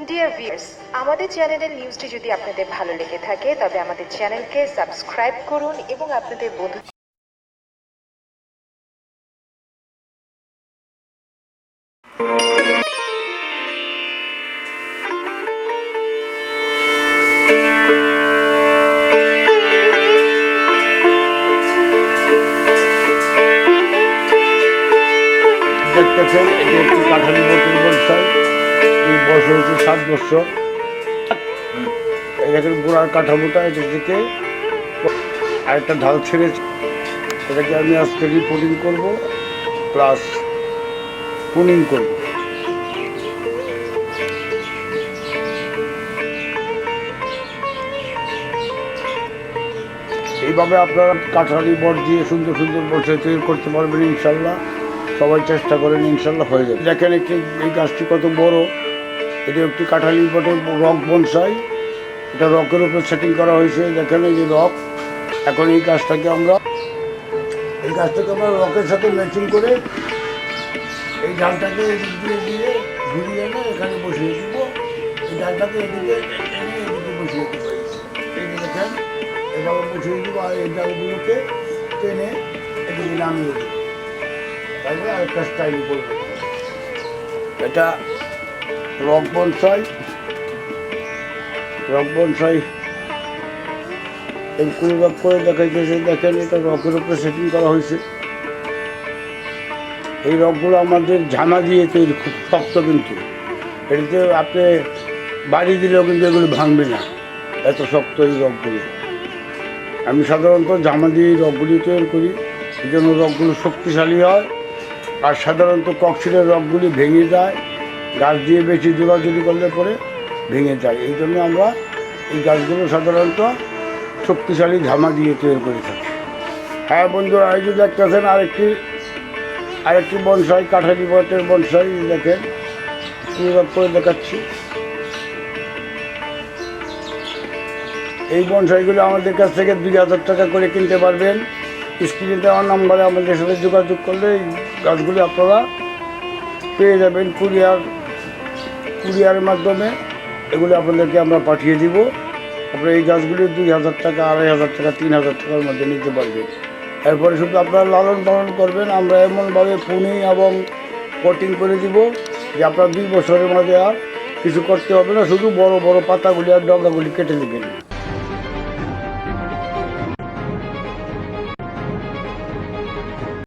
Dear viewers, আমাদের চ্যানেলের নিউজটি যদি আপনাদের ভালো লেগে থাকে তবে আমাদের চ্যানেলকে সাবস্ক্রাইব করুন এবং আপনাদের বন্ধু দেখতেছেন এটি একটি কাঠালি বটির বলছাই। এই বয়স হয়েছে 7 বছর। এটাকে গোড়ার কাঠামোটা এটা থেকে আরেকটা ঢাল ছেড়েছে, এটাকে আমি আজকে রিপোর্টিং করবো প্লাস পুনিং করব। এইভাবে আপনারা কাঠালি বট দিয়ে সুন্দর সুন্দর বসে তৈরি করতে পারবেন ইনশাল্লাহ। সবাই চেষ্টা করেন, ইনশাল্লাহ হয়ে যাবে। দেখেন একটি এই গাছটি কত বড়। এটা একটি কাঠালি বটের রক বনসাই। এটা রকের উপর সেটিং করা হয়েছে। দেখেন এই যে রক। এখন এই গাছটাকে আমরা রকের সাথে ম্যাচিং করে এই ডালটাকে এদিক দিয়ে দিয়ে ঘুরিয়ে এনে এখানে বসিয়ে দিব। এই ডালটাকে এদিকে এনে এদিকে বসিয়ে দেবো। এই যে দেখেন এভাবে বসিয়ে দিব আর এই ডালগুলোকে টেনে এদিকে নামিয়ে দেবো। তাইলে আরেকটা স্টাইল করবে। এটা রক বনসাই। এই কুড়ি রক করে দেখাইতেছে। দেখেন এটা রকের উপরে সেটিং করা হয়েছে। এই রকগুলো আমাদের ঝামা দিয়ে তৈরি, খুব শক্ত, কিন্তু এটাতে আপনি বাড়ি দিলেও কিন্তু এগুলো ভাঙবে না, এত শক্ত এই রকগুলো। আমি সাধারণত জামা দিয়ে এই রকগুলি তৈরি করি, এই জন্য রকগুলো শক্তিশালী হয়। আর সাধারণত ককশিলের রকগুলি ভেঙে যায়, গাছ দিয়ে বেশি জোড়াজুড়ি করলে পরে ভেঙে যায়। এই জন্য আমরা এই গাছগুলো সাধারণত শক্তিশালী ঝামা দিয়ে তৈরি করে থাকি। হ্যাঁ বন্ধুরা, এই যে দেখতেছেন আরেকটি বনসাই, কাঠালি বটের বনসাই। দেখেন কীভাবে করে দেখাচ্ছি। এই বনসাইগুলো আমাদের কাছ থেকে 2000 টাকা করে কিনতে পারবেন। স্ক্রিনে দেওয়া নাম্বারে আমাদের সাথে যোগাযোগ করলে এই গাছগুলি আপনারা পেয়ে যাবেন। কুরিয়ারের মাধ্যমে এগুলো আপনাদেরকে আমরা পাঠিয়ে দিব। আপনারা এই গাছগুলি 2000 টাকা, 2500 টাকা, 3000 টাকার মধ্যে নিতে পারবেন। এরপরে শুধু আপনারা লালন পালন করবেন। আমরা এমনভাবে পুনি এবং কটিং করে দিব যে আপনার 2 বছরের মধ্যে আর কিছু করতে হবে না, শুধু বড় বড় পাতাগুলি আর ডগাগুলি কেটে নেবেন।